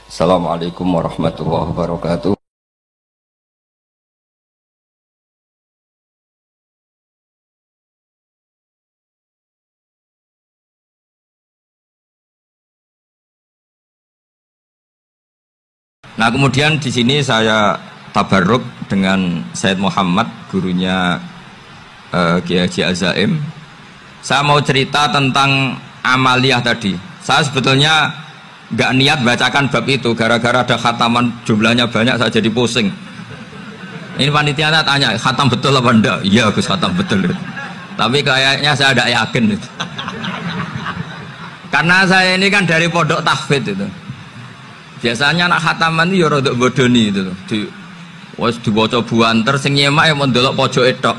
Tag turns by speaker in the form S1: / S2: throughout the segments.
S1: Assalamualaikum warahmatullahi wabarakatuh. Nah, kemudian di sini saya tabarruk dengan Said Muhammad, gurunya Kiai Haji Azaim. Saya mau cerita tentang amaliyah tadi. Saya sebetulnya nggak niat bacakan bab itu, gara-gara ada khataman jumlahnya banyak saya jadi pusing. Ini panitianya tanya, khatam betul apa enggak? Iya Gus, khatam betul. Tapi kayaknya saya tidak yakin itu. Karena saya ini kan dari pondok tahfidz itu. Biasanya anak khataman itu ya rada bodoni itu. Wes dibaca buanter sing nyemak ya mendelok pojoke tok.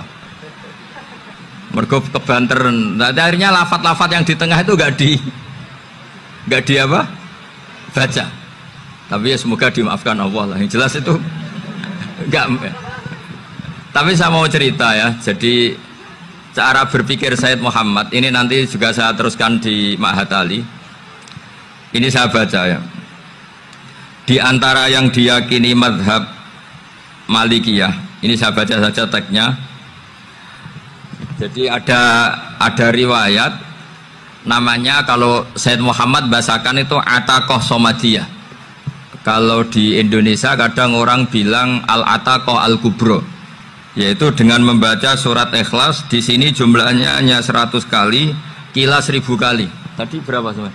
S1: Mergo kebanteren. Nah, akhirnya lafat-lafat yang di tengah itu enggak di apa? Baca. Tapi ya semoga dimaafkan Allah lah. Yang jelas itu enggak. Tapi saya mau cerita ya. Jadi cara berpikir Said Muhammad ini nanti juga saya teruskan di Ma'had Ali. Ini saya baca ya. Di antara yang diyakini madhab Malikiyah, ini saya baca saja teksnya. Jadi ada riwayat namanya, kalau Said Muhammad bahasakan itu ataqoh somadiyah. Kalau di Indonesia kadang orang bilang al-ataqoh al-kubro, yaitu dengan membaca surat Ikhlas. Di sini jumlahnya hanya 100 kali, kila 1000 kali. Tadi berapa semua?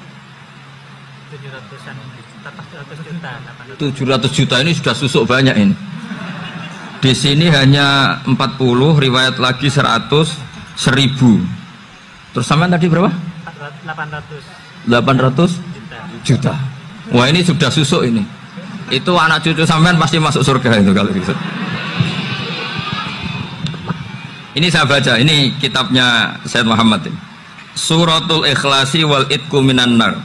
S1: 700 juta ini sudah susuk banyak ini. Di sini hanya 40, riwayat lagi 100, 1000. Terus sampai tadi berapa? 800 juta. Wah, ini sudah susuk ini. Itu anak cucu sampean pasti masuk surga itu kalau gitu. Ini saya baca, ini kitabnya Said Muhammad ini. Suratul Ikhlasi wal Itqu minan nar.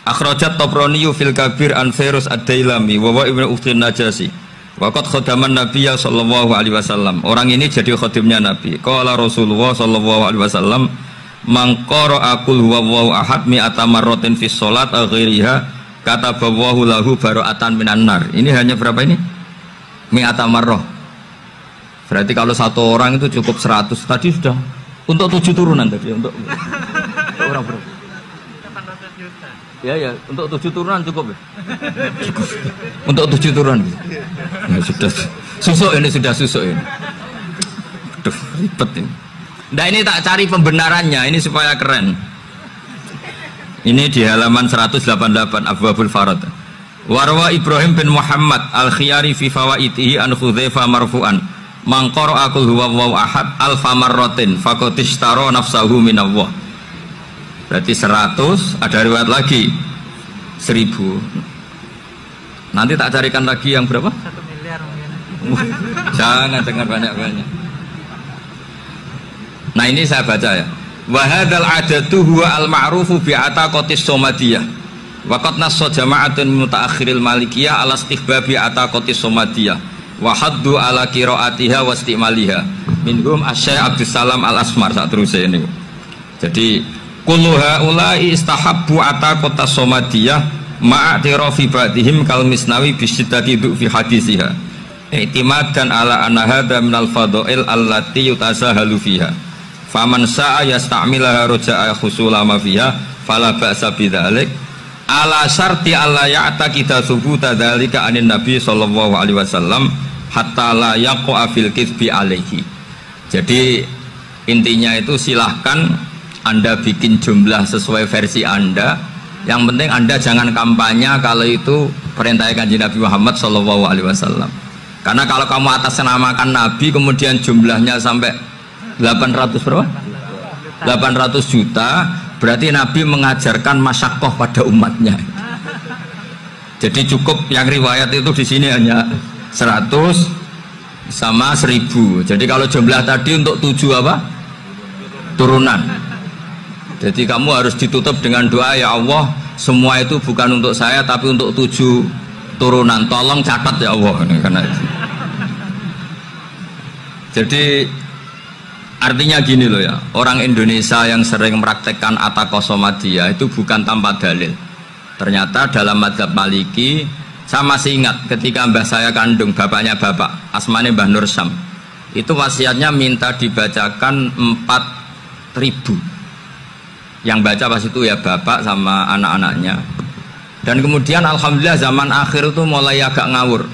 S1: Akhrajat Tabrani fil Kabir an Fairuz ad-Dailami wa Ibnu Uftin Najasi. Waqad khadaman Nabiyya sallallahu alaihi wasallam. Orang ini jadi khadimnya Nabi. Qala Rasulullah sallallahu alaihi wasallam, "Man qara'a qul huwallahu ahad mi'ata marratin fi shalat ghairiha kataballahu lahu bara'atan minan nar." Ini hanya berapa ini? Mi'ata marrah. Berarti kalau satu orang itu cukup 100. Tadi sudah untuk 7 turunan tadi untuk orang berapa? Ya, untuk 7 turunan cukup ya? Cukup. Untuk 7 turunan ya, sudah susuk ini, sudah susuk ini. Aduh, ribet ini. Nah, ini tak cari pembenarannya, ini supaya keren. Ini di halaman 188 Abwabul Farad. Warwa Ibrahim bin Muhammad al-Khiyari fi fawaitihi an Hudzaifah marfu'an, man qara'a qul huwallahu ahad alfa marratin faqad ishtara nafsahu minallah. Berarti 100, ada riwayat lagi 1000. Nanti tak carikan lagi yang berapa?
S2: 1 miliar mungkin.
S1: Jangan dengar banyak-banyak. Nah, ini saya baca ya. Wa hadzal adatu huwa al-ma'rufu bi ataqatis somadiyah. Wa qad nassa jama'atun mutaakhiril malikiyah ala istihbabi ataqatis somadiyah wa haddu ala qiraatiha wa istimaliha. Minhum Asy-Syaikh Abdus Salam Al-Asmar saat terus ini. Jadi kullu haula'i istahabbu ataqatas somadiyah ma'atirafi ba'dihim kal misnawi bisyiddati du'fi hadisiha i'timadan ala anna hadha minal fadha'il allati yutasahalu fiha faman sa'a yasta'milaha roja'a khusulama fiha fala ba'sa bidzalik ala syarti alla ya'taqida thubuta dzalika anin nabi sallallahu alaihi wasallam hatta la yaqa'a fil kitsbi alaihi. Jadi intinya itu silahkan Anda bikin jumlah sesuai versi Anda. Yang penting Anda jangan kampanye kalau itu perintah Kanjeng Nabi Muhammad SAW. Karena kalau kamu atasnamakan Nabi kemudian jumlahnya sampai 800 berapa? 800 juta, berarti Nabi mengajarkan masyaqqah pada umatnya. Jadi cukup yang riwayat itu di sini hanya 100 sama 1000. Jadi kalau jumlah tadi untuk 7 apa? Turunan. Jadi kamu harus ditutup dengan doa, ya Allah, semua itu bukan untuk saya tapi untuk 7 turunan. Tolong catat ya Allah. Karena itu. Jadi artinya gini loh ya, orang Indonesia yang sering mempraktekkan ataqoh somadiyah itu bukan tanpa dalil. Ternyata dalam madzhab Maliki, saya masih ingat ketika mbah saya kandung, bapaknya bapak, asmane Mbah Nur Syam, itu wasiatnya minta dibacakan 4.000. Yang baca pas itu ya bapak sama anak-anaknya. Dan kemudian alhamdulillah zaman akhir itu mulai agak ngawur.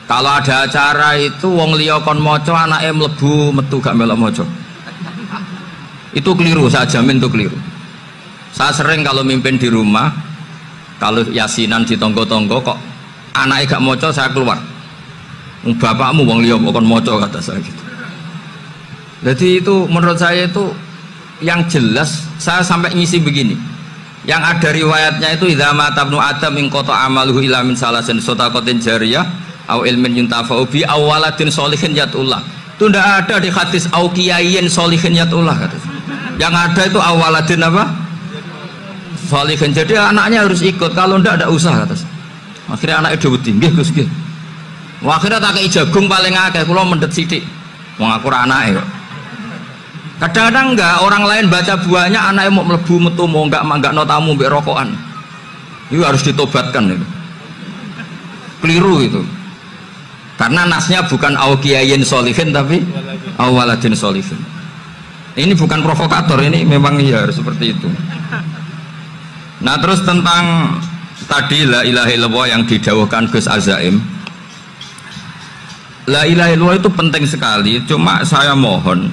S1: Kalau ada acara itu wong liya kon maca anake mlebu metu gak melok maca. Itu keliru, saya jamin itu keliru. Saya sering kalau mimpin di rumah, kalau yasinan di tonggo-tonggo kok anaknya gak maca, saya keluar. Bapakmu wong liya kon maca, kata saya gitu. Jadi itu menurut saya itu yang jelas. Saya sampai ngisi begini, yang ada riwayatnya itu idza mata ibnu adam min qata amaluhu ila min salasin shadaqatin jariyah au ilmin yuntafa'u bi aw waladin sholihin yatullah. Itu tidak ada di hadis au kiyayin sholihin yatullah, kata. Yang ada itu awaladin apa? Sholihin. Jadi anaknya harus ikut, kalau tidak usah, kata. Akhirnya anaknya dawuh nggih Gus nggih. Akhirnya tak kei jagung paling akeh, kula mendet sithik. Wong aku ora anake kok. Kadang-kadang enggak, orang lain baca buahnya, anaknya mau mlebu metu mau enggak no tamu mbek rokokan. Itu harus ditobatkan itu. Keliru itu. Karena nasnya bukan au kiyayin sholihin tapi au waladin sholihin. Ini bukan provokator, ini memang iya harus seperti itu. Nah, terus tentang tadi la ilaha illallah yang didhawuhkan Gus Azaim. La ilaha illallah itu penting sekali, cuma saya mohon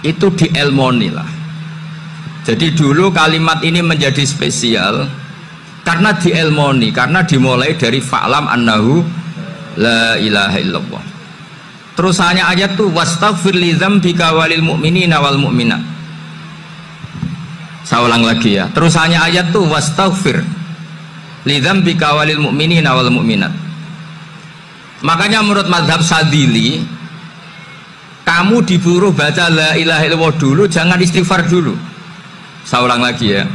S1: itu dielmoni lah. Jadi dulu kalimat ini menjadi spesial karena dielmoni, karena dimulai dari fa'lam annahu la ilaha illallah. Terusannya ayat tuh wastaghfir li dzambika walil mu'minina wal mu'minat. Saya ulang lagi ya. Terusannya ayat tuh wastaghfir li dzambika walil mu'minina wal mu'minat. Makanya menurut mazhab Sadili, kamu disuruh baca la ilaha illallah dulu, jangan istighfar dulu. Saya ulang lagi ya.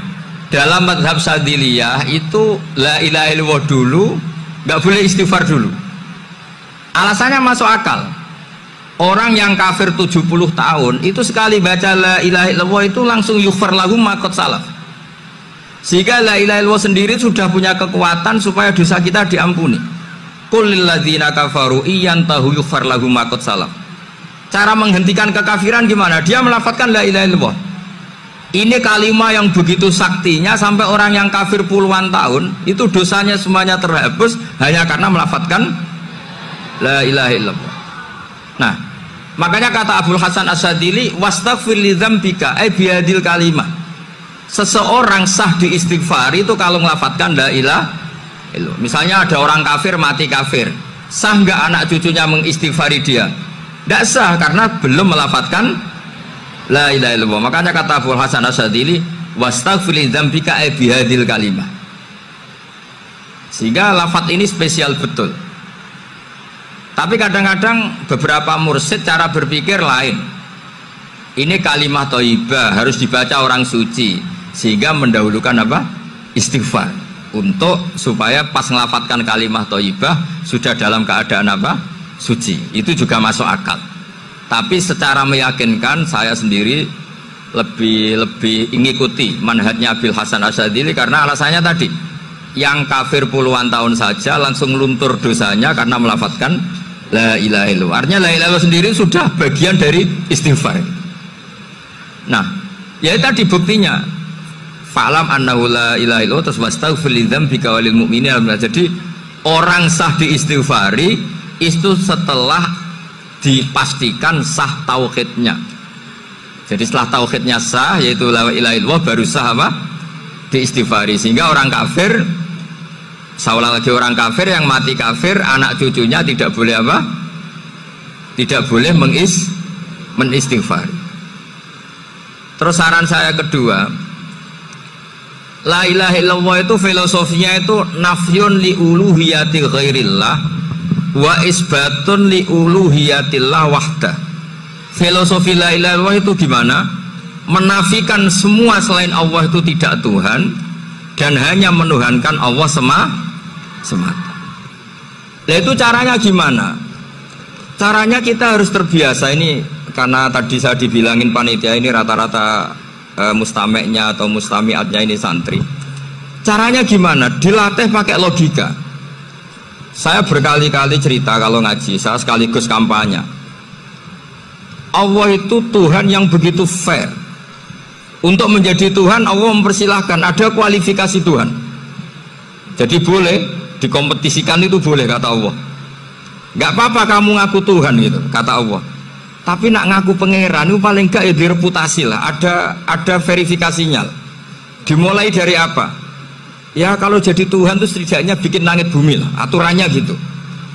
S1: Dalam mazhab Sadiliyah itu la ilaha illallah dulu, nggak boleh istighfar dulu. Alasannya masuk akal. Orang yang kafir 70 tahun itu sekali baca la ilaha illallah itu langsung yughfar lahum ma qad salaf. Sehingga la ilaha illallah sendiri sudah punya kekuatan supaya dosa kita diampuni. Qul lil ladzina kafaru iyantahu yughfar lahum ma qad salaf. Cara menghentikan kekafiran gimana? Dia melafadzkan la ilaha illallah. Ini kalimat yang begitu saktinya sampai orang yang kafir puluhan tahun itu dosanya semuanya terhapus hanya karena melafadzkan la ilaha illallah. Nah, makanya kata Abdul Hasan As-Sadili wastaghfir li dzambika ay bihadil kalimah. Seseorang sah diistighfar itu kalau melafadzkan la ilaha illallah. Misalnya ada orang kafir mati kafir, sah nggak anak cucunya mengistighfari dia? Tidak sah karena belum melafadzkan la ilaha illallah. Makanya kata Abu Hasan As-Sadili wastaghfir li dzambika ay bihadil kalimah. Sehingga lafadz ini spesial betul. Tapi kadang-kadang beberapa mursyid cara berpikir lain. Ini kalimat thayyibah harus dibaca orang suci, sehingga mendahulukan apa? Istighfar. Untuk supaya pas ngelafatkan kalimat thayyibah sudah dalam keadaan apa? Suci. Itu juga masuk akal. Tapi secara meyakinkan saya sendiri lebih mengikuti manhajnya Abil Hasan As-Sadili karena alasannya tadi, yang kafir puluhan tahun saja langsung luntur dosanya karena melafadzkan la ilaha illallah. Artinya la ilaha illallah sendiri sudah bagian dari istighfar. Nah, ya tadi buktinya fa'lam annahu la ilaha illallah terus wastaghfir li dzambika walil mu'minina. Jadi orang sah diistighfari itu setelah dipastikan sah tauhidnya. Jadi setelah tauhidnya sah yaitu la ilaha illallah baru sah apa? Diistighfari. Sehingga orang kafir, seolah lagi orang kafir yang mati kafir, anak cucunya tidak boleh apa? Tidak boleh menistighfari. Terus saran saya kedua, la ilaha illallah itu filosofinya itu nafyun li uluhiyati ghairillah wa isbatun li uluhiyatillah wahdah. Filosofi la ilaha illallah itu gimana? Menafikan semua selain Allah itu tidak Tuhan dan hanya menuhankan Allah semata. Nah, itu caranya gimana? Caranya kita harus terbiasa ini, karena tadi saya dibilangin panitia ini rata-rata mustameknya atau mustamiatnya ini santri. Caranya gimana? Dilatih pakai logika. Saya berkali-kali cerita kalau ngaji, saya sekaligus kampanye. Allah itu Tuhan yang begitu fair. Untuk menjadi Tuhan, Allah mempersilahkan, ada kualifikasi Tuhan. Jadi boleh dikompetisikan, itu boleh kata Allah. Gak apa-apa kamu ngaku Tuhan gitu, kata Allah. Tapi nak ngaku pangeran itu paling gak ya direputasi lah, ada verifikasinya. Dimulai dari apa? Ya kalau jadi Tuhan itu setidaknya bikin langit bumi lah, aturannya gitu.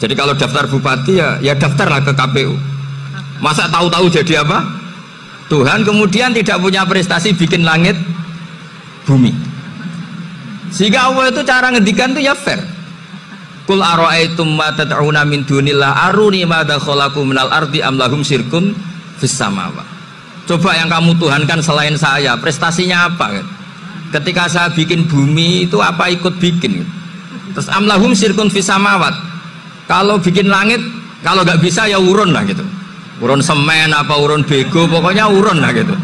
S1: Jadi kalau daftar bupati ya daftarlah ke KPU. Masa tahu-tahu jadi apa? Tuhan kemudian tidak punya prestasi bikin langit bumi. Sehingga Allah itu cara ngendikan itu ya fair. Qul ara'aitum ma tad'una min dunillah aruni madza khalaqu minal ardi am lahum syirkun fis samawati. Coba yang kamu tuhankan selain saya, prestasinya apa kan? Ketika saya bikin bumi itu apa ikut bikin? Terus am lahum syirkun fis samawati. Kalau bikin langit, kalau nggak bisa ya urun lah gitu. Urun semen apa urun bego, pokoknya urun lah gitu.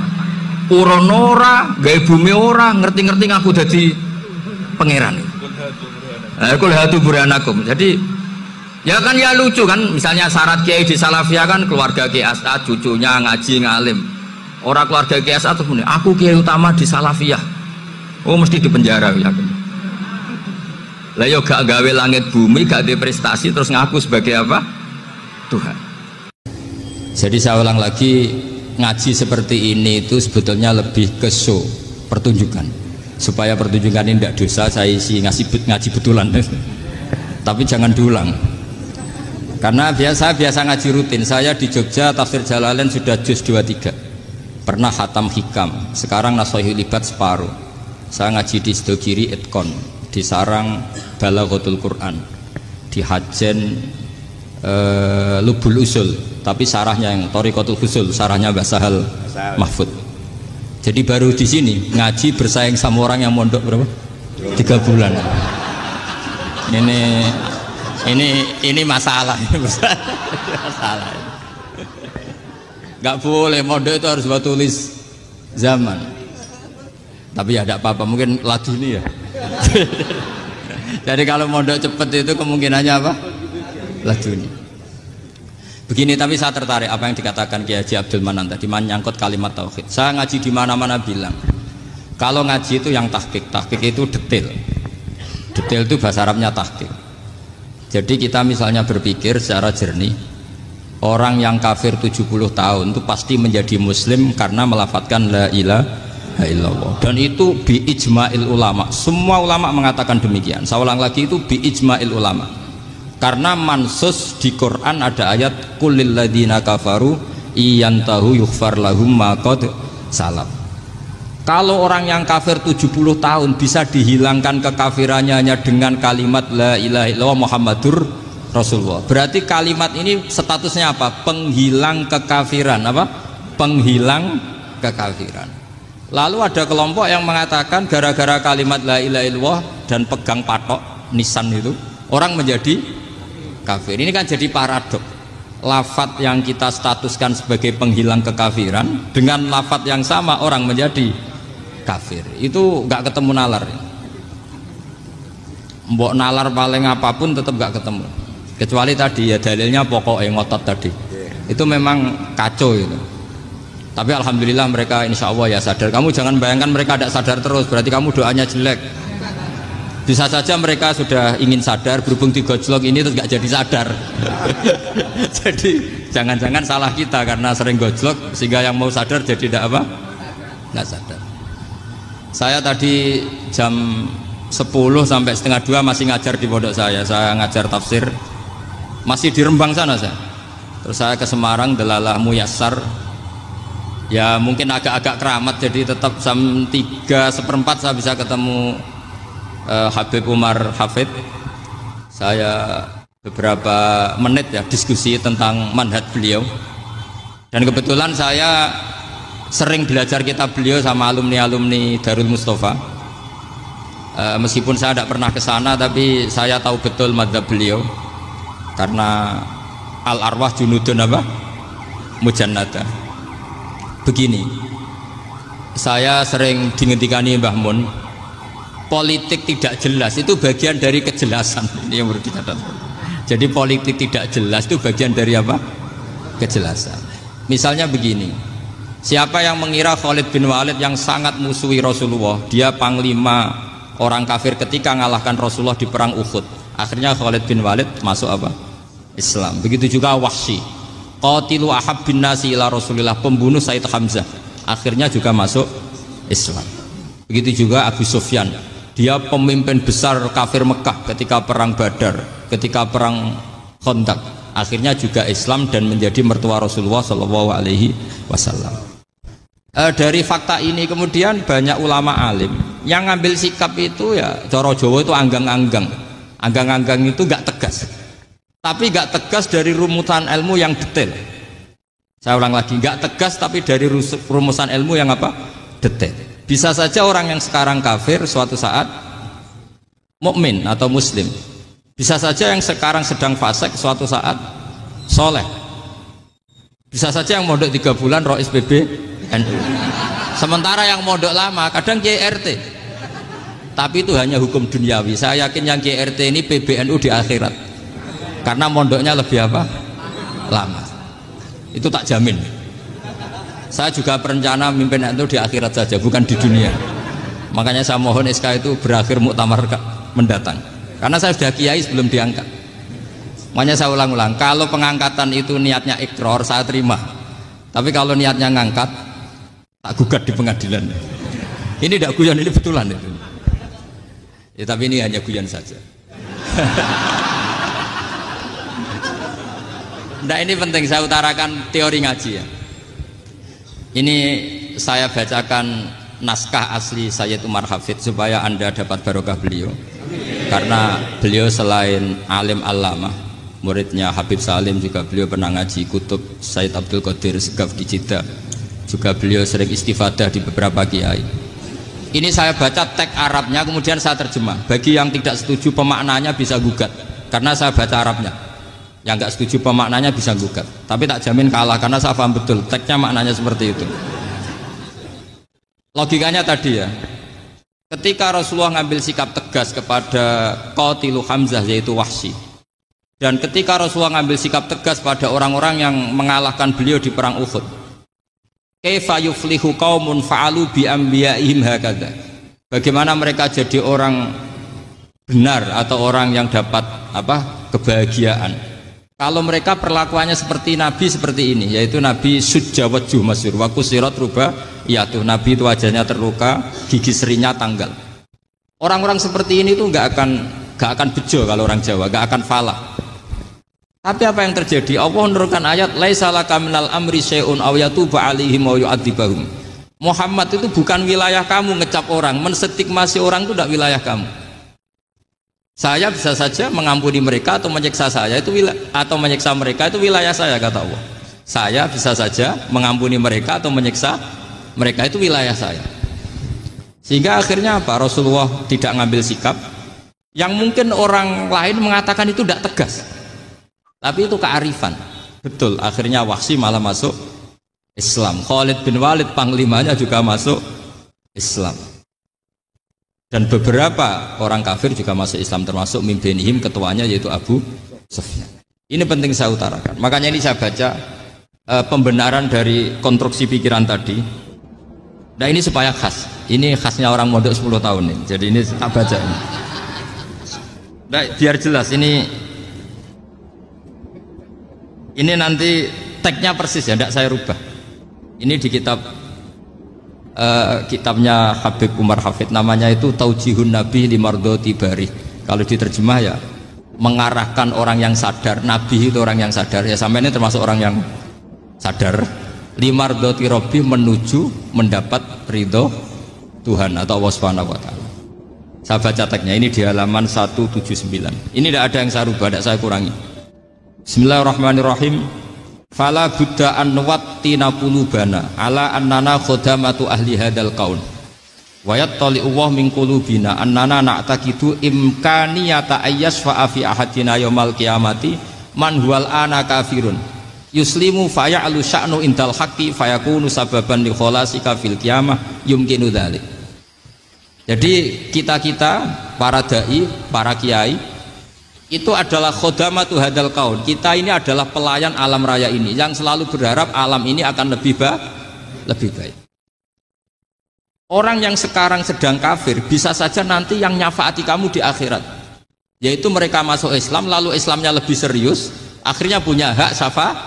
S1: Urun ora, gawe bumi ora, ngerti-ngerti ngaku dadi pangeran. Kul hatu burhanakum. Jadi ya kan ya lucu kan, misalnya syarat kiai di Salafiyah kan keluarga Kiai As'ad, cucunya ngaji ngalim. Orang keluarga Kiai As'ad terus aku kiai utama di Salafiyah. Oh mesti di penjara ya kan. Lah yo gak gawe langit bumi, gak ada prestasi terus ngaku sebagai apa? Tuhan. Jadi saya ulang lagi, ngaji seperti ini itu sebetulnya lebih ke show, pertunjukan. Supaya pertunjukan ini tidak dosa, saya isi ngaji betulan. Tapi jangan diulang. Karena biasa ngaji rutin. Saya di Jogja tafsir Jalalain sudah juz 23. Pernah khatam hikam. Sekarang Nashahul Ibad separuh. Saya ngaji di Sidogiri Itkon, di Sarang Balaghatul Quran, di Hajen Lubul Usul. Tapi sarahnya yang Thariqatul Husul, sarahnya Mbah Sahal Mahfud. Jadi baru di sini ngaji bersaing sama orang yang mondok berapa? 3 bulan. Ini masalah. Masalah. Gak boleh mondok itu harus buat tulis zaman. Tapi ya tidak apa-apa, mungkin laduni ya. Jadi kalau mondok cepet itu kemungkinannya apa? Laduni. Begini, tapi saya tertarik apa yang dikatakan Kiai Haji Abdul Manan tadi menyangkut kalimat tauhid. Saya ngaji di mana-mana bilang, kalau ngaji itu yang tahqiq itu detail. Detail itu bahasa Arabnya tahqiq. Jadi kita misalnya berpikir secara jernih, orang yang kafir 70 tahun itu pasti menjadi muslim karena melafadzkan la ilaha illallah. Dan itu bi ijma'il ulama. Semua ulama mengatakan demikian. Saya ulang lagi, itu bi ijma'il ulama. Karena mansus di Quran ada ayat kulil ladina kafaru iyantahu yughfar lahum ma qad salaf. Kalau orang yang kafir 70 tahun bisa dihilangkan kekafirannya hanya dengan kalimat la ilaha illallah Muhammadur Rasulullah. Berarti kalimat ini statusnya apa? Penghilang kekafiran, apa? Penghilang kekafiran. Lalu ada kelompok yang mengatakan gara-gara kalimat la ilaha illallah dan pegang patok nisan itu orang menjadi kafir. Ini kan jadi paradok. Lafat yang kita statuskan sebagai penghilang kekafiran dengan lafat yang sama orang menjadi kafir. Itu gak ketemu nalar. Mbok nalar paling apapun tetap gak ketemu. Kecuali tadi ya dalilnya pokoknya ngotot tadi. Itu memang kacau itu. Tapi alhamdulillah mereka insya Allah ya sadar. Kamu jangan bayangkan mereka tidak sadar terus, berarti kamu doanya jelek. Bisa saja mereka sudah ingin sadar, berhubung di gojlok ini terus gak jadi sadar. Jadi jangan-jangan salah kita karena sering gojlok sehingga yang mau sadar jadi tidak apa? Nggak sadar. Saya tadi jam 10 sampai setengah 2 masih ngajar di pondok saya ngajar tafsir masih di Rembang sana saya. Terus saya ke Semarang Dalalah Muyassar. Ya mungkin agak-agak keramat, jadi tetap jam 3:15 saya bisa ketemu Habib Umar Hafid. Saya beberapa menit ya diskusi tentang manhaj beliau, dan kebetulan saya sering belajar kitab beliau sama alumni-alumni Darul Mustafa. Meskipun saya tidak pernah ke sana, tapi saya tahu betul mazhab beliau karena al arwah junudun apa? Mujannada. Begini, saya sering dingetikani Mbah Mun,
S3: politik tidak jelas itu bagian dari kejelasan. Ini yang perlu dicatat. Jadi politik tidak jelas itu bagian dari apa? Kejelasan. Misalnya begini, siapa yang mengira Khalid bin Walid yang sangat musuhi Rasulullah, dia panglima orang kafir ketika ngalahkan Rasulullah di perang Uhud, akhirnya Khalid bin Walid masuk apa? Islam. Begitu juga Wahsy, qatilu ahabbin nasi ila Rasulillah, pembunuh Sayyid Hamzah, akhirnya juga masuk Islam. Begitu juga Abu Sufyan, dia pemimpin besar kafir Mekah ketika perang Badar, ketika perang Khandaq, akhirnya juga Islam dan menjadi mertua Rasulullah Shallallahu Alaihi Wasallam. Dari fakta ini kemudian banyak ulama alim yang ngambil sikap itu ya cara Jawa itu anggang-anggang. Anggang-anggang itu gak tegas, tapi gak tegas dari rumusan ilmu yang detail. Saya ulang lagi, gak tegas tapi dari rumusan ilmu yang apa? Detail. Bisa saja orang yang sekarang kafir suatu saat mukmin atau muslim. Bisa saja yang sekarang sedang fasik suatu saat soleh. Bisa saja yang mondok 3 bulan Rois PBNU. Sementara yang mondok lama kadang KRT. Tapi itu hanya hukum duniawi. Saya yakin yang KRT ini PBNU di akhirat. Karena mondoknya lebih apa? Lama. Itu tak jamin. Saya juga berencana mimpin itu di akhirat saja, bukan di dunia. Makanya saya mohon SK itu berakhir muktamar mendatang. Karena saya sudah kiai sebelum diangkat. Makanya saya ulang-ulang, kalau pengangkatan itu niatnya ikrar, saya terima. Tapi kalau niatnya ngangkat, tak gugat di pengadilan. Ini tidak guyon, ini betulan itu. Ya, tapi ini hanya guyon saja. Nah, ini penting saya utarakan teori ngaji ya. Ini saya bacakan naskah asli Sayyid Umar Hafidh supaya Anda dapat barokah beliau. Karena beliau selain alim allamah, muridnya Habib Salim, juga beliau pernah ngaji kutub Sayyid Abdul Qadir Segaf di Jeddah. Juga beliau sering istifadah di beberapa kiai. Ini saya baca teks Arabnya kemudian saya terjemah. Bagi yang tidak setuju pemaknanya bisa gugat, karena saya baca Arabnya. Yang nggak setuju pemaknanya bisa gugat, tapi tak jamin kalah karena saya paham betul teksnya maknanya seperti itu. Logikanya tadi ya, ketika Rasulullah ngambil sikap tegas kepada qatilu Hamzah yaitu Wahsy, dan ketika Rasulullah ngambil sikap tegas pada orang-orang yang mengalahkan beliau di perang Uhud, kaifa yuflihu qaumun fa'alu bi anbiya'ihim hakadha, bagaimana mereka jadi orang benar atau orang yang dapat apa? Kebahagiaan kalau mereka perlakuannya seperti Nabi seperti ini, yaitu Nabi sujjawajjuh masyhur wa kusirat ruba, yaitu Nabi itu wajahnya terluka, gigi serinya tanggal. Orang-orang seperti ini tuh nggak akan bejo kalau orang Jawa, nggak akan falah. Tapi apa yang terjadi? Allah menurunkan ayat laisa laka minal amri syai'un aw yatuba 'alaihim aw yu'adzibahum. Muhammad itu bukan wilayah kamu ngecap orang, menstigmasi orang itu tidak wilayah kamu. Saya bisa saja mengampuni mereka atau menyiksa saya itu atau menyiksa mereka itu wilayah saya, kata Allah. Saya bisa saja mengampuni mereka atau menyiksa mereka itu wilayah saya. Sehingga akhirnya apa? Rasulullah tidak ngambil sikap yang mungkin orang lain mengatakan itu tidak tegas. Tapi itu kearifan. Betul, akhirnya Wahsy malah masuk Islam. Khalid bin Walid panglimanya juga masuk Islam. Dan beberapa orang kafir juga masuk Islam, termasuk mimbenihim, ketuanya yaitu Abu Sufyan. Ini penting saya utarakan. Makanya ini saya baca pembenaran dari konstruksi pikiran tadi. Nah ini supaya khas. Ini khasnya orang mondok 10 tahun nih. Jadi ini tak baca ini. Nah, biar jelas ini nanti teksnya persis ya, tidak saya rubah. Ini di kitabnya Habib Umar Hafidh, namanya itu Taujihun Nabi Limardoti Bari. Kalau diterjemah ya mengarahkan orang yang sadar. Nabi itu orang yang sadar ya, sampai ini termasuk orang yang sadar. Limardoti Robbi, menuju mendapat ridho Tuhan atau Allah Subhanahu wa Ta'ala. Saya baca teksnya ini di halaman 179. Ini tidak ada yang saya rubah, tidak saya kurangi. Bismillahirrahmanirrahim. Fala buddha an nuwattina qulubana ala annana khodamatu ahli hadal qaun wa yattali'u wa min qulubina annana na'taqidu imkaniyata ayyasfa'a fi ahadina yaumal qiyamati man huwal ana kafirun yuslimu faya'lu sya'nu indal haqqi fayakunu sababan li kholasika fil qiyamah yumkinu dzalik. Jadi kita-kita para dai, para kiai itu adalah khodamatu hadal kaun. Kita ini adalah pelayan alam raya ini yang selalu berharap alam ini akan lebih baik. Orang yang sekarang sedang kafir bisa saja nanti yang nyafaati kamu di akhirat, yaitu mereka masuk Islam lalu Islamnya lebih serius, akhirnya punya hak syafaat.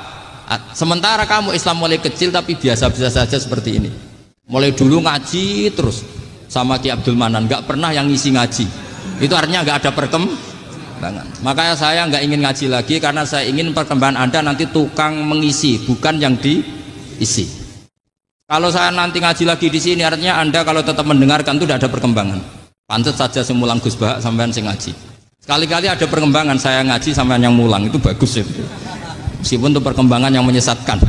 S3: Sementara kamu Islam mulai kecil tapi biasa-biasa saja seperti ini, mulai dulu ngaji terus sama Ki Abdul Manan, nggak pernah yang ngisi ngaji, itu artinya nggak ada perkembangan. Makanya saya nggak ingin ngaji lagi karena saya ingin perkembangan Anda nanti tukang mengisi, bukan yang diisi. Kalau saya nanti ngaji lagi di sini, artinya Anda kalau tetap mendengarkan itu tidak ada perkembangan. Pantes saja semulang Gus Bahak sampean sing ngaji. Sekali-kali ada perkembangan, saya ngaji sampean yang mulang, itu bagus itu. Meskipun itu perkembangan yang menyesatkan.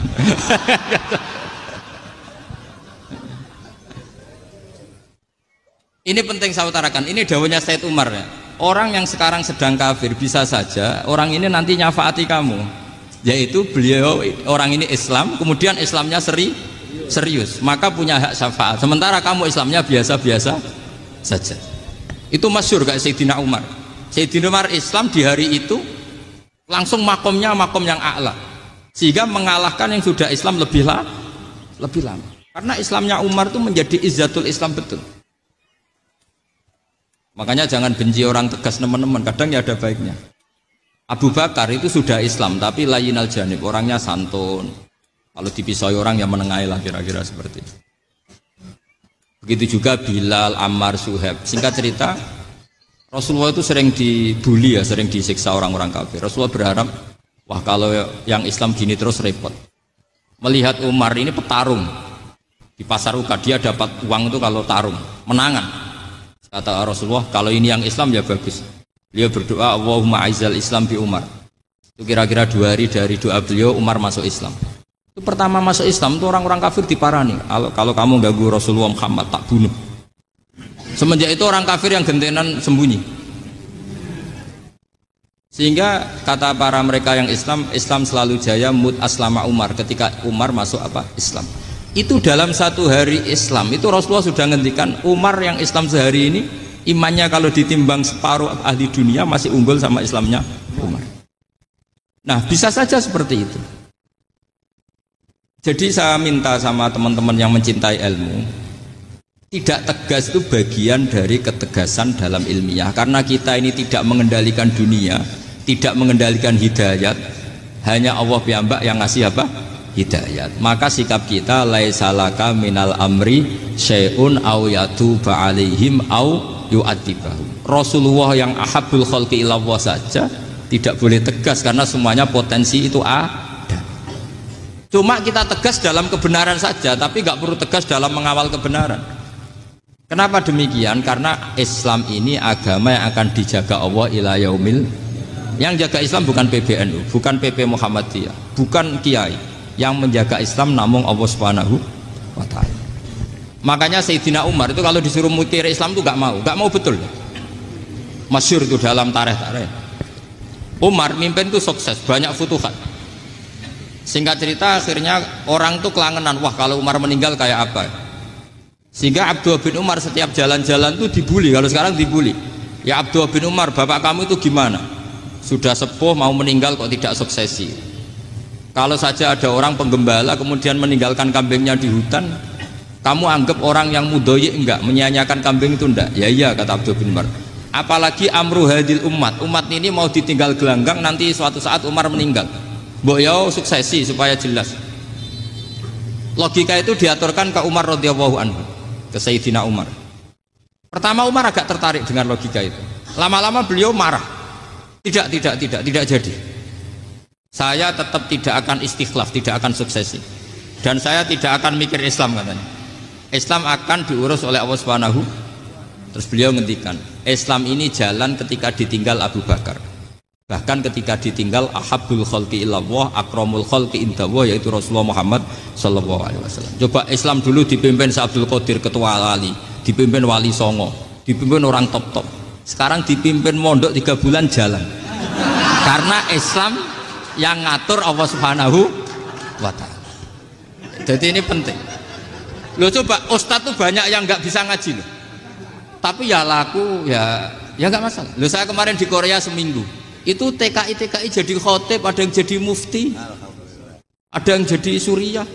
S3: Ini penting saya utarakan. Ini dawuhnya Said Umar ya. Orang yang sekarang sedang kafir bisa saja orang ini nanti nyafaati kamu. Yaitu beliau orang ini Islam, kemudian Islamnya serius, maka punya hak syafaat. Sementara kamu Islamnya biasa-biasa saja. Itu masyhur kayak Sayyidina Umar. Sayyidina Umar Islam di hari itu langsung makomnya makom yang a'la, sehingga mengalahkan yang sudah Islam lebih lama. Karena Islamnya Umar itu menjadi izzatul Islam betul. Makanya jangan benci orang tegas teman-teman, kadang ya ada baiknya. Abu Bakar itu sudah Islam tapi layinal janib, orangnya santun. Kalau dipisahi orang yang menengahi lah kira-kira seperti itu. Begitu juga Bilal, Ammar, Suhaib. Singkat cerita, Rasulullah itu sering dibully ya, sering disiksa orang-orang kafir. Rasulullah berharap, wah kalau yang Islam gini terus repot. Melihat Umar ini petarung di pasar Uka, dia dapat uang itu kalau tarung, menangan. Kata Rasulullah, kalau ini yang Islam ya bagus. Beliau berdoa, Allahumma aizal Islam bi Umar. Itu kira-kira 2 hari dari doa beliau, Umar masuk Islam. Itu pertama masuk Islam itu orang-orang kafir diparani. Kalau kamu ganggu Rasulullah Muhammad tak bunuh. Semenjak itu orang kafir yang gentenan sembunyi. Sehingga kata para mereka yang Islam selalu jaya mut aslama Umar, ketika Umar masuk Islam. Itu dalam 1 hari Islam itu Rasulullah sudah ngendikan Umar yang Islam sehari ini imannya kalau ditimbang separuh ahli dunia masih unggul sama Islamnya Umar. Nah bisa saja seperti itu. Jadi saya minta sama teman-teman yang mencintai ilmu, tidak tegas itu bagian dari ketegasan dalam ilmiah. Karena kita ini tidak mengendalikan dunia, tidak mengendalikan hidayat, hanya Allah piyambak yang ngasih hidayat. Maka sikap kita laisalaka minal amri syai'un aw yatuba alaihim aw yu'adzibahum. Rasulullah yang ahabbul khalqi ilallah saja tidak boleh tegas karena semuanya potensi itu ada. Cuma kita tegas dalam kebenaran saja, tapi nggak perlu tegas dalam mengawal kebenaran. Kenapa demikian? Karena Islam ini agama yang akan dijaga Allah ila yaumil. Yang jaga Islam bukan PBNU, bukan PP Muhammadiyah, bukan kiai. Yang menjaga Islam namun Allah Subhanahu wa ta'ala. Makanya Sayyidina Umar itu kalau disuruh mikir Islam itu nggak mau betul. Masyhur itu dalam tarikh. Umar mimpin itu sukses, banyak futuhat. Singkat cerita akhirnya orang tuh kelangenan, wah kalau Umar meninggal kayak apa. Sehingga Abdullah bin Umar setiap jalan-jalan tuh dibully. Kalau sekarang dibully, ya Abdullah bin Umar bapak kamu itu gimana, sudah sepuh mau meninggal kok tidak suksesi. Kalau saja ada orang penggembala kemudian meninggalkan kambingnya di hutan, kamu anggap orang yang mudoyi enggak, menyia-nyiakan kambing itu enggak? Ya iya kata Abdullah bin Umar. Apalagi amru hadil umat ini mau ditinggal gelanggang, nanti suatu saat Umar meninggal. Mbok yo suksesi supaya jelas. Logika itu diaturkan ke Umar radhiyallahu anhu, ke Sayyidina Umar. Pertama Umar agak tertarik dengan logika itu. Lama-lama beliau marah. Tidak jadi. Saya tetap tidak akan istikhlaf, tidak akan suksesi. Dan saya tidak akan mikir Islam katanya. Islam akan diurus oleh Allah Subhanahu. Terus beliau ngendikan, Islam ini jalan ketika ditinggal Abu Bakar. Bahkan ketika ditinggal ahabbul khalqi ilallah akramul khalqi indallah, yaitu Rasulullah Muhammad sallallahu alaihi wasallam. Coba Islam dulu dipimpin Abdul Qadir ketua wali, dipimpin Wali Songo, dipimpin orang top. Sekarang dipimpin mondok 3 bulan jalan. Karena Islam yang ngatur Allah Subhanahu wa ta'ala. Jadi ini penting. Loh coba ustadz tuh banyak yang nggak bisa ngaji loh. Tapi ya laku ya nggak masalah. Loh saya kemarin di Korea seminggu. Itu TKI jadi khotib, ada yang jadi mufti. Ada yang jadi suriah.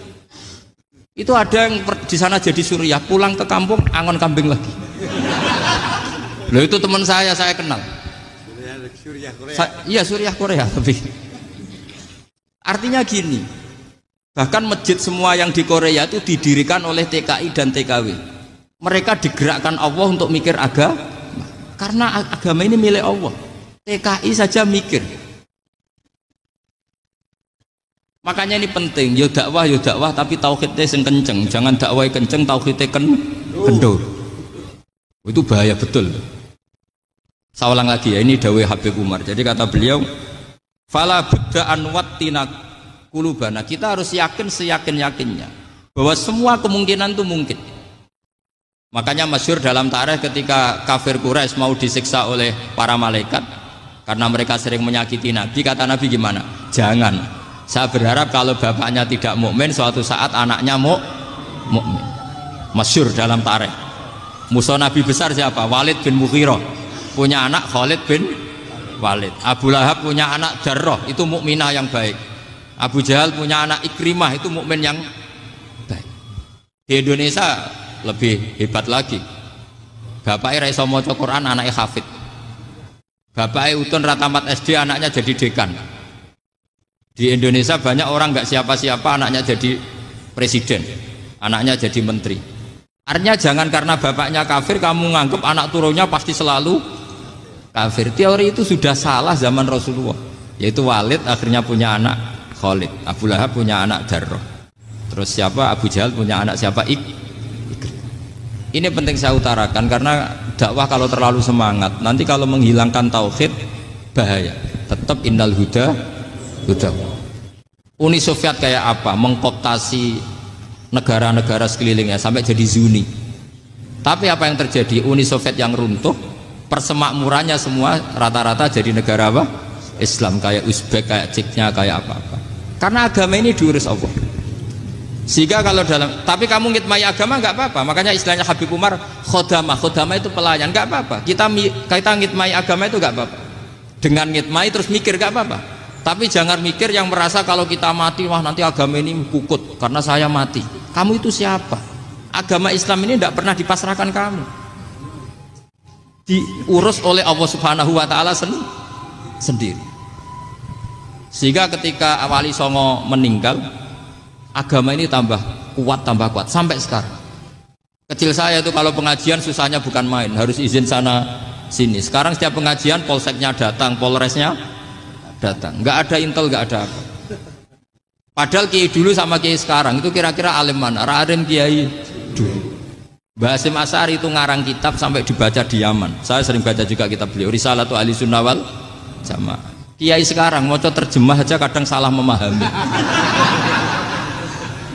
S3: Itu ada yang di sana jadi suriah, pulang ke kampung angon kambing lagi. Loh itu teman saya kenal.
S4: Suriah Korea.
S3: Iya suriah Korea tapi. Artinya gini. Bahkan masjid semua yang di Korea itu didirikan oleh TKI dan TKW. Mereka digerakkan Allah untuk mikir agama, karena agama ini milik Allah. TKI saja mikir. Makanya ini penting, yo dakwah tapi tauhidnya sing kenceng, jangan dakwah kenceng tauhidnya kendor. Itu bahaya betul. Saya ulang lagi ya, ini dawuh Habib Umar. Jadi kata beliau, fala budda an wattina kulubana. Kita harus yakin seyakin-yakinnya bahwa semua kemungkinan itu mungkin. Makanya masyhur dalam tarikh ketika kafir Quraisy mau disiksa oleh para malaikat karena mereka sering menyakiti Nabi, kata Nabi gimana? Jangan. Saya berharap kalau bapaknya tidak mukmin, suatu saat anaknya mukmin. Masyhur dalam tarikh. Musuh Nabi besar siapa? Walid bin Mughirah. Punya anak Khalid bin Walid. Abu Lahab punya anak Jarrah, itu mukminah yang baik. Abu Jahal punya anak Ikrimah, itu mukmin yang baik. Di Indonesia lebih hebat lagi. Bapaknya raiso maca Quran, anaknya hafid. Bapaknya utun ratamat SD, anaknya jadi dekan. Di Indonesia banyak orang nggak siapa-siapa, anaknya jadi presiden, anaknya jadi menteri. Artinya jangan karena bapaknya kafir kamu nganggep anak turunnya pasti selalu kafir. Teori itu sudah salah zaman Rasulullah. Yaitu Walid akhirnya punya anak Khalid, Abu Lahab punya anak Jarrah. Terus siapa? Abu Jahal punya anak siapa? Ini penting saya utarakan karena dakwah kalau terlalu semangat nanti kalau menghilangkan tauhid bahaya. Tetap innal huda. Uni Soviet kayak apa? Mengkooptasi negara-negara sekelilingnya sampai jadi Zuni. Tapi apa yang terjadi? Uni Soviet yang runtuh, persemakmurannya semua rata-rata jadi negara apa? Islam, kayak Uzbek, kayak Ceknya, kayak apa-apa. Karena agama ini diurus Allah. Sehingga kalau dalam, tapi kamu ngitmai agama nggak apa-apa. Makanya istilahnya Habib Umar khodamah itu pelayan, nggak apa-apa. Kita ngitmai agama itu nggak apa-apa. Dengan ngitmai terus mikir nggak apa-apa. Tapi jangan mikir yang merasa kalau kita mati, wah nanti agama ini kukut karena saya mati. Kamu itu siapa? Agama Islam ini tidak pernah dipasrahkan kamu. Diurus oleh Allah Subhanahu Wa Taala sendiri. Sehingga ketika Wali Songo meninggal, agama ini tambah kuat sampai sekarang. Kecil saya itu kalau pengajian susahnya bukan main, harus izin sana sini. Sekarang setiap pengajian polseknya datang, polresnya datang, nggak ada intel, nggak ada apa. Padahal kiai dulu sama kiai sekarang itu kira-kira alim mana? Alim kiai dulu. Mbah Hasyim Asy'ari itu ngarang kitab sampai dibaca di Yaman. Saya sering baca juga kitab beliau, Risalatu Ahli Sunnah wal Jamaah. Kiai sekarang mau terjemah aja kadang salah memahami.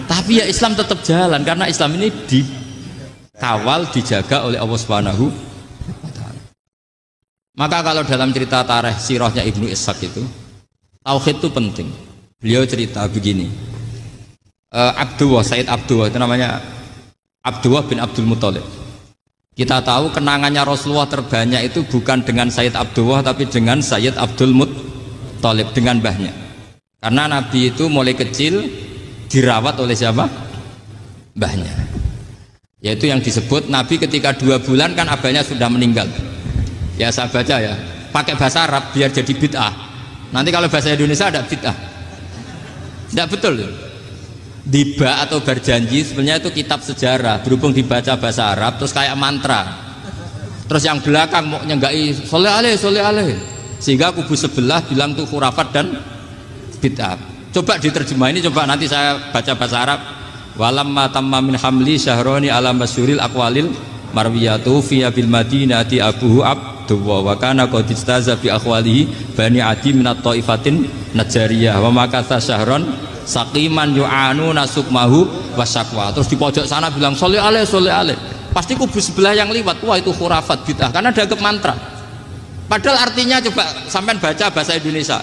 S3: Tapi ya Islam tetap jalan karena Islam ini dikawal, dijaga oleh Allah Subhanahu wa Ta'ala. Maka kalau dalam cerita tarikh sirahnya Ibnu Ishaq itu, tauhid itu penting. Beliau cerita begini. Sayyid Abdullah itu namanya Abdullah bin Abdul Muthalib. Kita tahu kenangannya Rasulullah terbanyak itu bukan dengan Sayyid Abdullah tapi dengan Sayyid Abdul Muthalib, dengan mbahnya. Karena Nabi itu mulai kecil dirawat oleh siapa? Mbahnya. Yaitu yang disebut Nabi ketika 2 bulan kan abahnya sudah meninggal. Ya saya baca ya, pakai bahasa Arab biar jadi bid'ah. Nanti kalau bahasa Indonesia ada bid'ah. Tidak betul. Diba atau berjanji sebenarnya itu kitab sejarah, berhubung dibaca bahasa Arab terus kayak mantra. Terus yang belakang mau nyenggai soleh aleh, sehingga kubu sebelah bilang itu khurafat dan bid'ah. Coba diterjemah ini, coba nanti saya baca bahasa Arab. Walamma tamma min hamli syahroni ala masyuril aqwalil marwiyatu fi bil madinati abuhu abdullah wa kana qad istaza bi akhwalihi bani adi min at-taifatin najariyah wa makatha syahron saqiman yu'anu nasukmahu wasyaqwa. Terus di pojok sana bilang soleh aleh. Pasti kubu sebelah yang liwat, wah itu khurafat bid'ah karena dianggap mantra. Padahal artinya coba sampean baca bahasa Indonesia.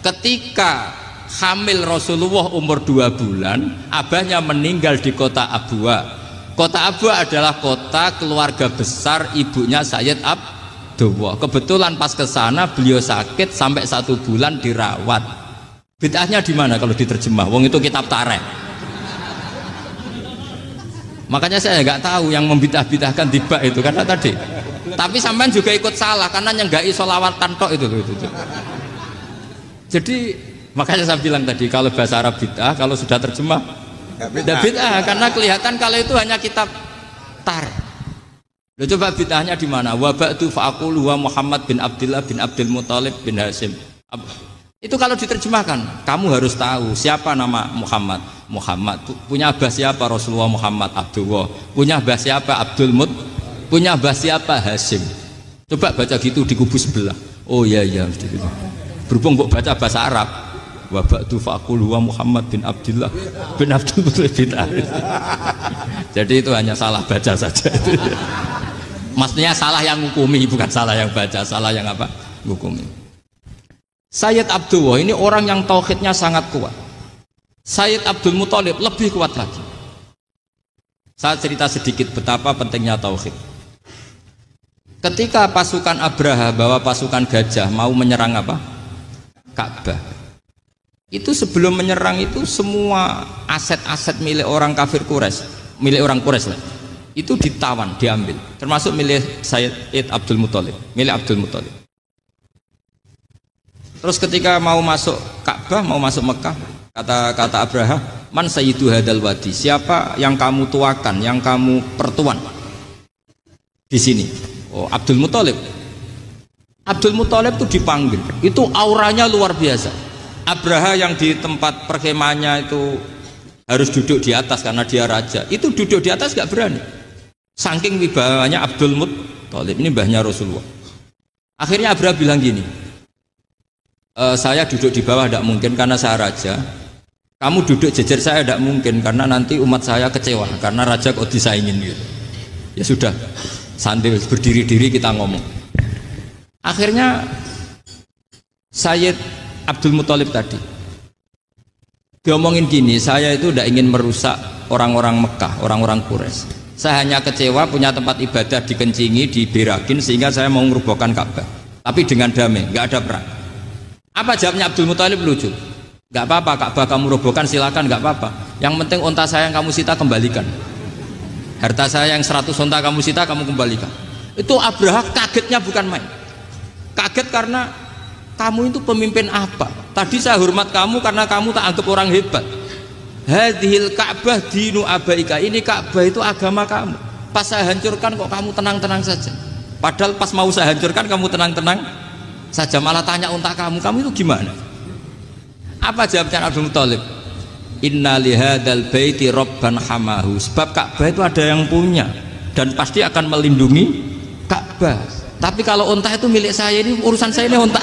S3: Ketika hamil Rasulullah umur 2 bulan, abahnya meninggal di kota Abwa. Kota Abwa adalah kota keluarga besar ibunya Sayyid Abdullah. Kebetulan pas ke sana beliau sakit sampai 1 bulan dirawat. Bid'ahnya di mana kalau diterjemah? Wong itu kitab tarikh. Makanya saya nggak tahu yang membidah-bidahkan tiba itu karena tadi. Tapi sampean juga ikut salah karena nyenggai sholawatan tok itu. Jadi makanya saya bilang tadi kalau bahasa Arab bid'ah, kalau sudah terjemah bid'ah karena kelihatan kalau itu hanya kitab tarikh. Loh, coba bid'ahnya di mana? Wa ba'du fa'aqulu wa Muhammad bin Abdullah bin Abdul Muthalib bin Hasyim. Itu kalau diterjemahkan, kamu harus tahu siapa nama Muhammad. Muhammad punya abah siapa? Rasulullah Muhammad Abdullah. Punya abah siapa? Abdul Mut. Punya abah siapa? Hasyim. Coba baca gitu di kubu sebelah. Oh iya mesti gitu. Berhubung kok baca bahasa Arab. Wa ba'du fa'aqulu wa Muhammad bin Abdullah bin Abdul Muthalib bin Hasyim. Jadi itu hanya salah baca saja. Maksudnya salah yang hukumi, bukan salah yang baca, salah yang apa? Hukumi. Sayyid Abdullah ini orang yang tauhidnya sangat kuat. Sayyid Abdul Muthalib lebih kuat lagi. Saya cerita sedikit betapa pentingnya tauhid. Ketika pasukan Abraha bawa pasukan gajah mau menyerang apa? Ka'bah. Itu sebelum menyerang itu semua aset-aset milik orang kafir Quraisy, milik orang Quraisy lah. Itu ditawan, diambil, termasuk milik Sayyid Abdul Muthalib, milik Abdul Muthalib. Terus ketika mau masuk Ka'bah, mau masuk Mekah, kata Abraha, man sayyidu hadal wadi, siapa yang kamu tuakan, yang kamu pertuan di sini? Oh, Abdul Muthalib. Abdul Muthalib itu dipanggil, itu auranya luar biasa. Abraha yang di tempat perkemahannya itu harus duduk di atas karena dia raja, itu duduk di atas gak berani. Saking wibawanya Abdul Muthalib, ini mbahnya Rasulullah. Akhirnya Abraha bilang gini, saya duduk di bawah tidak mungkin karena saya raja. Kamu duduk jejer saya tidak mungkin karena nanti umat saya kecewa karena raja kok disaingin gitu. Ya sudah, sambil berdiri-diri kita ngomong. Akhirnya Sayyid Abdul Muthalib tadi diomongin gini, saya itu tidak ingin merusak orang-orang Mekah, orang-orang Quraisy. Saya hanya kecewa punya tempat ibadah dikencingi, diberakin sehingga saya mau merubuhkan Ka'bah. Tapi dengan damai, nggak ada perang. Apa jawabnya Abdul Muthalib? Lucu. Nggak apa-apa, Ka'bah kamu robohkan silakan, nggak apa-apa. Yang penting unta saya yang kamu sita kembalikan. Harta saya yang 100 unta kamu sita kamu kembalikan. Itu Abraha kagetnya bukan main. Kaget karena kamu itu pemimpin apa? Tadi saya hormat kamu karena kamu tak anggap orang hebat. Hadhil Ka'bah dinu abaika, ini Ka'bah itu agama kamu. Pas saya hancurkan kok kamu tenang-tenang saja. Padahal pas mau saya hancurkan kamu tenang-tenang saja, malah tanya unta kamu itu gimana? Apa jawabnya Abdul Muthalib? Inna lihadal baiti robban hamahu, sebab Ka'bah itu ada yang punya dan pasti akan melindungi Ka'bah. Tapi kalau unta itu milik saya, ini urusan saya, ini unta.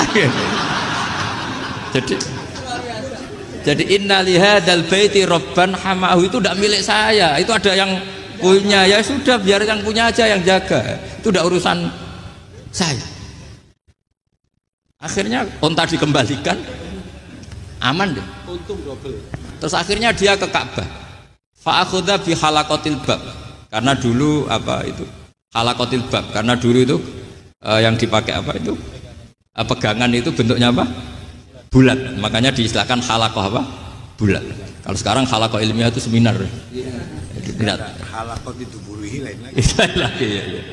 S3: Jadi inna lihadal baiti robban hamahu itu tidak milik saya, itu ada yang punya. Ya sudah, biar yang punya aja yang jaga, itu tidak urusan saya. Akhirnya unta dikembalikan, aman deh, untung double. Terus akhirnya dia ke Ka'bah, fa'akhudha bi halaqatil bab, karena dulu apa itu halaqatil bab, karena dulu itu yang dipakai apa itu pegangan itu bentuknya apa, bulat, makanya diistilahkan halaqah apa, bulat. Kalau sekarang halaqah ilmiah itu seminar. Tidak.
S4: Halaqah itu buruhi lain
S3: lagi. Ya.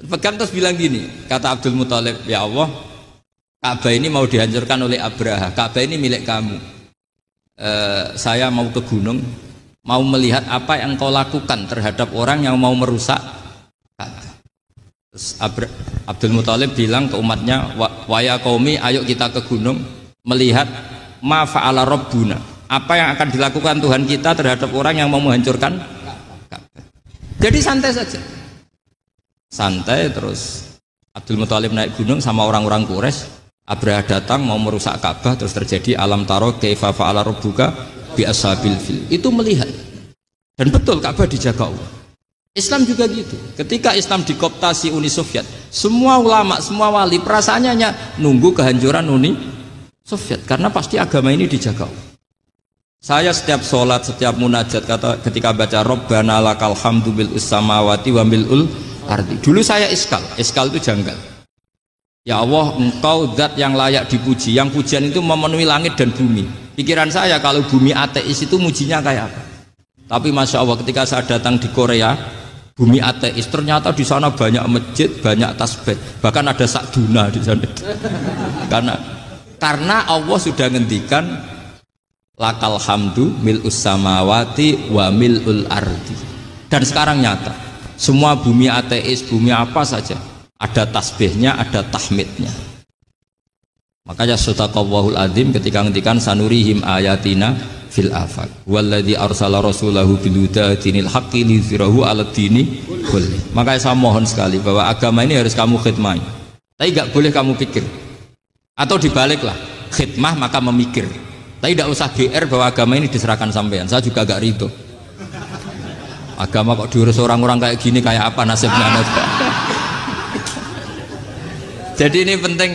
S3: Pegang terus bilang gini, kata Abdul Muthalib, ya Allah, Ka'bah ini mau dihancurkan oleh Abraha. Ka'bah ini milik kamu. Saya mau ke gunung, mau melihat apa yang kau lakukan terhadap orang yang mau merusak Ka'bah. Terus Abdul Muthalib bilang ke umatnya, wa ya qaumi, ayo kita ke gunung melihat ma fa'ala rabbuna, apa yang akan dilakukan Tuhan kita terhadap orang yang mau menghancurkan Ka'bah. Jadi santai saja. Santai. Terus Abdul Muthalib naik gunung sama orang-orang Quraisy. Abraha datang mau merusak Ka'bah, terus terjadi alam taro kaifa fa'ala rabbuka bi ashabil fil. Itu melihat. Dan betul Ka'bah dijaga Allah. Islam juga gitu. Ketika Islam dikooptasi Uni Soviet, semua ulama, semua wali perasaannya hanya nunggu kehancuran Uni Soviet karena pasti agama ini dijaga Allah. Saya setiap sholat, setiap munajat ketika baca Rabbana lakal hamdu bil samawati wa mil'ul ardi. Dulu saya iskal itu janggal. Ya Allah, engkau zat yang layak dipuji, yang pujian itu memenuhi langit dan bumi. Pikiran saya kalau bumi ateis itu mujinya kayak apa? Tapi Masya Allah ketika saya datang di Korea, bumi ateis, ternyata di sana banyak masjid, banyak tasbih, bahkan ada sakduna di sana. Karena Allah sudah ngendikan lakal hamdu mil'us samawati wa mil'ul ardi. Dan sekarang nyata, semua bumi ateis, bumi apa saja, ada tasbihnya, ada tahmidnya. Makanya sadaqallahul adzim ketika ngendikan sanurihim ayatina fil afaq walladzi arsala rasulahu bil huda dinil haqqi liyuzhirahu 'alad dini kulli. Makanya saya mohon sekali bahwa agama ini harus kamu khidmah. Tapi enggak boleh kamu pikir. Atau dibaliklah, khidmah maka memikir. Tapi tidak usah GR bahwa agama ini diserahkan sampean. Saya juga agak ridho. Agama kok diurus orang-orang kayak gini, kayak apa nasibnya? Jadi ini penting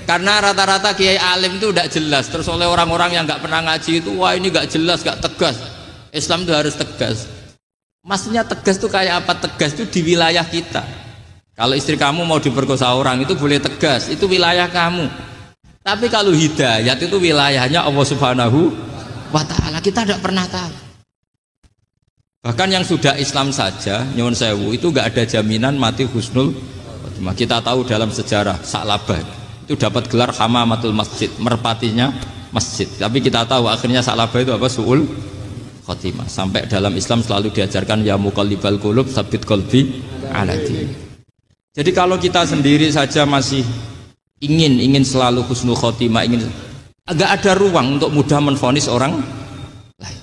S3: karena rata-rata kiai alim itu tidak jelas. Terus oleh orang-orang yang nggak pernah ngaji itu, wah ini nggak jelas, nggak tegas. Islam itu harus tegas. Maksudnya tegas itu kayak apa? Tegas itu di wilayah kita. Kalau istri kamu mau diperkosa orang itu boleh tegas, itu wilayah kamu. Tapi kalau hidayat itu wilayahnya Allah Subhanahu wa Ta'ala, kita tidak pernah tahu. Bahkan yang sudah Islam saja, nyuwun sewu, itu nggak ada jaminan mati husnul khotimah. Kita tahu dalam sejarah Sa'labah itu dapat gelar hamamatul masjid, merpatinya masjid. Tapi kita tahu akhirnya Sa'labah itu apa? Su'ul khotimah. Sampai dalam Islam selalu diajarkan ya muqallibal qulub tsabbit qalbi ala din. Jadi kalau kita sendiri saja masih ingin selalu husnul khotimah, agak ada ruang untuk mudah menvonis orang lain.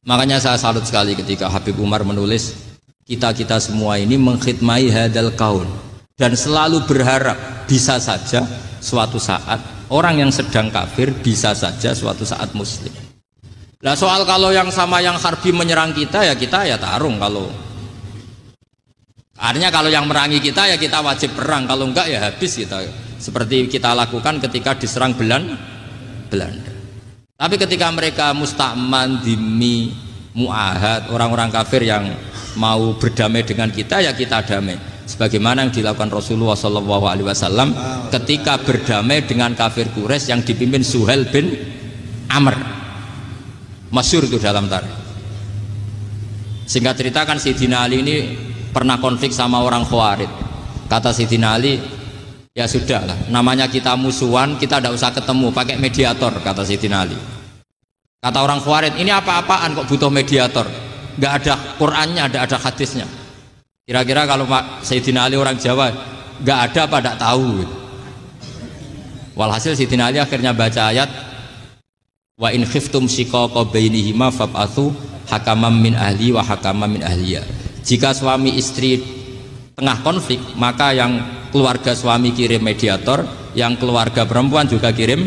S3: Makanya saya salut sekali ketika Habib Umar menulis kita semua ini mengkhidmati hadal kaun dan selalu berharap bisa saja suatu saat orang yang sedang kafir bisa saja suatu saat muslim. Nah soal kalau yang sama yang harbi menyerang kita ya tarung. Kalau artinya kalau yang merangi kita ya kita wajib perang, kalau enggak ya habis kita. Seperti kita lakukan ketika diserang Belanda. Tapi ketika mereka musta'man, dhimmi, mu'ahad, orang-orang kafir yang mau berdamai dengan kita ya kita damai. Sebagaimana yang dilakukan Rasulullah SAW ketika berdamai dengan kafir Quraisy yang dipimpin Suhail bin Amr. Masyhur itu dalam tarikh. Singkat cerita kan Sayyidina Ali ini pernah konflik sama orang Khawarij. Kata Sayyidina Ali, ya sudahlah, namanya kita musuhan, kita tidak usah ketemu, pakai mediator, kata Sayyidina Ali. Kata orang Khawarij, ini apa-apaan kok butuh mediator? Nggak ada Qur'annya, ada hadisnya. Kira-kira kalau Pak Sayyidina Ali orang Jawa, nggak ada apa tidak tahu. Walhasil Sayyidina Ali akhirnya baca ayat wa in khiftum shiqaqa bainihima fab'atsu hakaman min ahli wa hakaman min ahliya. Jika suami istri tengah konflik, maka yang keluarga suami kirim mediator, yang keluarga perempuan juga kirim.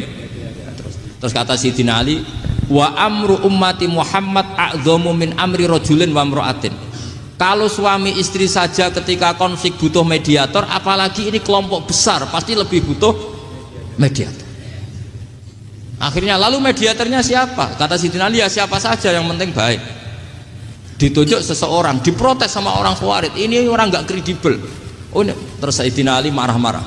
S3: Terus kata Sayyidina Ali, wa amru ummati Muhammad a'dhamu min amri rajulin wa imra'atin. Kalau suami istri saja ketika konflik butuh mediator, apalagi ini kelompok besar pasti lebih butuh mediator. Akhirnya lalu mediatornya siapa? Kata Sayyidina Ali, ya siapa saja yang penting baik. Ditunjuk seseorang, diprotes sama orang Khawarij, ini orang nggak kredibel. Oh, terus Sayyidina Ali marah-marah.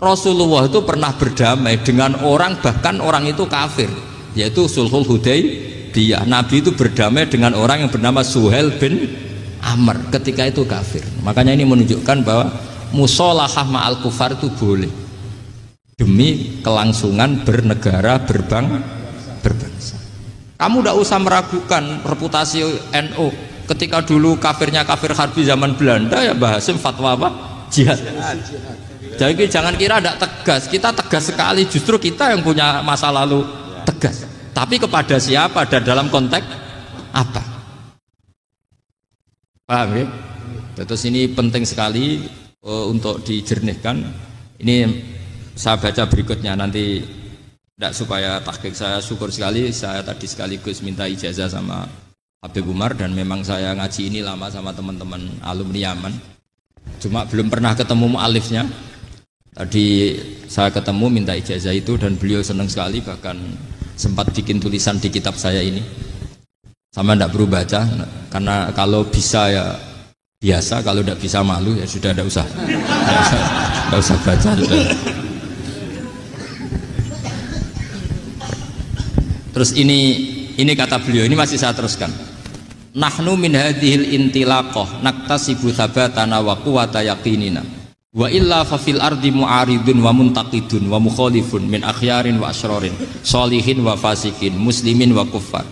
S3: Rasulullah itu pernah berdamai dengan orang, bahkan orang itu kafir, yaitu Sulhul Hudaybiyah. Nabi itu berdamai dengan orang yang bernama Suhail bin Amr ketika itu kafir. Makanya ini menunjukkan bahwa musolahah ma'al kufar itu boleh demi kelangsungan bernegara, berbangsa. Kamu tidak usah meragukan reputasi NU. Ketika dulu kafirnya kafir harbi zaman Belanda ya Mbah Hasim fatwa apa? Jihad. Jadi jangan kira tidak tegas, kita tegas sekali, justru kita yang punya masa lalu tegas. Tapi kepada siapa dan dalam konteks apa? Paham ya? Terus ini penting sekali untuk dijernihkan. Ini saya baca berikutnya nanti, tidak supaya tahqiq. Saya syukur sekali, saya tadi sekaligus minta ijazah sama Habib Umar, dan memang saya ngaji ini lama sama teman-teman alumni Yaman, cuma belum pernah ketemu mu'alifnya. Tadi saya ketemu minta ijazah itu dan beliau senang sekali, bahkan sempat bikin tulisan di kitab saya ini. Sama tidak perlu baca, karena kalau bisa ya biasa, kalau tidak bisa malu ya sudah, tidak usah baca. Sudah. Terus ini kata beliau, ini masih saya teruskan. Nahnu min hadhil intilaqah naktasibu thabatana wa quwwata yaqinina wa illa fa fil ardi mu'aridun wa muntaqidun wa mukhalifun min akhyarin wa asyrarin sholihin wa fasikin muslimin wa kuffar.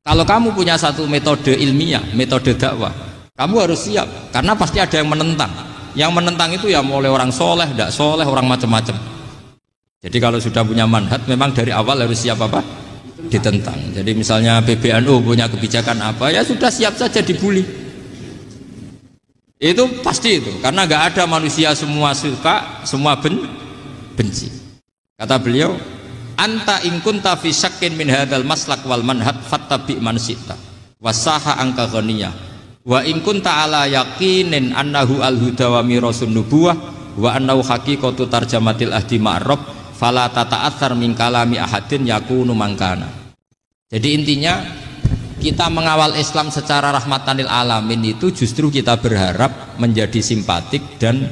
S3: Kalau kamu punya satu metode ilmiah, metode dakwah, kamu harus siap karena pasti ada yang menentang. Yang menentang itu ya mulai orang soleh, tidak soleh, orang macam-macam. Jadi kalau sudah punya manhaj, memang dari awal harus siap apa? Ditentang. Jadi misalnya PBNU punya kebijakan apa, ya sudah siap saja dibully. Itu pasti itu, karena nggak ada manusia semua suka, semua benci. Kata beliau, anta in kunta fi syakkin min hadzal maslak wal manhaj fattabi man syi'ta wasaha angka ghaniyah wa in kunta ala yaqinin annahu al huda wa mirasun nubuwah wa annahu haqiqatu tarjamatil ahdi ma'rab fala tata'atsar min kalami ahadin yakunu mangkana. Jadi intinya kita mengawal Islam secara rahmatanil alamin itu justru kita berharap menjadi simpatik dan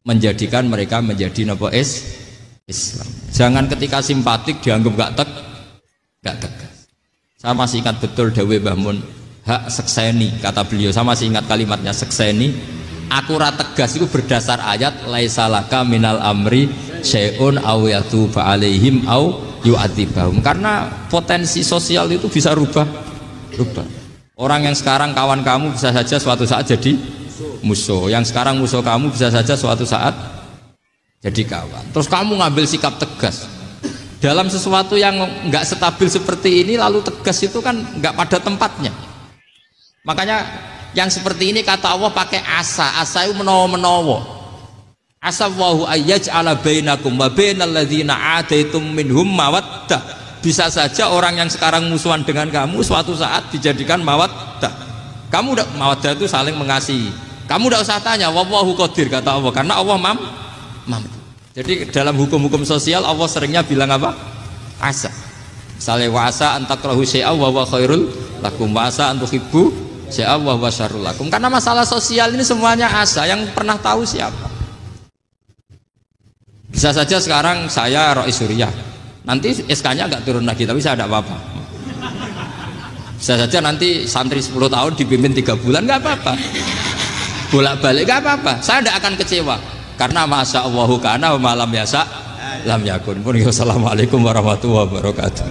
S3: menjadikan mereka menjadi napa Islam. Jangan ketika simpatik dianggap gak tegas. Saya masih ingat betul dawuh Mbah Mun, hak sekseni, kata beliau, saya masih ingat kalimatnya sekseni. Aku ra tegas itu berdasar ayat laisalaka minal amri syai'un aw yatuba alaihim aw yu'adzibahum. Karena potensi sosial itu bisa rubah. Orang yang sekarang kawan kamu bisa saja suatu saat jadi musuh. Yang sekarang musuh kamu bisa saja suatu saat jadi kawan. Terus kamu ngambil sikap tegas dalam sesuatu yang nggak stabil seperti ini, lalu tegas itu kan nggak pada tempatnya. Makanya yang seperti ini kata Allah pakai asa itu menawa. Asa wahu ayyaj'ala bainakum wa bainal ladzina ataitum minhum mawaddah. Bisa saja orang yang sekarang musuhan dengan kamu suatu saat dijadikan mawaddah. Kamu udah mawaddah itu saling mengasihi. Kamu udah usah tanya wallahu qadir, kata Allah, karena Allah mampu. Jadi dalam hukum-hukum sosial Allah seringnya bilang apa? Asa. Misalnya wa asa an takrahu syai'an wa huwa khairul lakum wa asa an tuhibbu syai'an wa huwa syarrul lakum. Karena masalah sosial ini semuanya asa, yang pernah tahu siapa? Bisa saja sekarang saya Rois Suriah, nanti SK-nya nggak turun lagi, tapi saya tidak apa-apa. Bisa saja nanti santri 10 tahun dipimpin 3 bulan, nggak apa-apa. Bolak-balik nggak apa-apa, saya tidak akan kecewa. Karena masya Allahu kana wa malam yasa lam yakun. Assalamualaikum warahmatullahi wabarakatuh.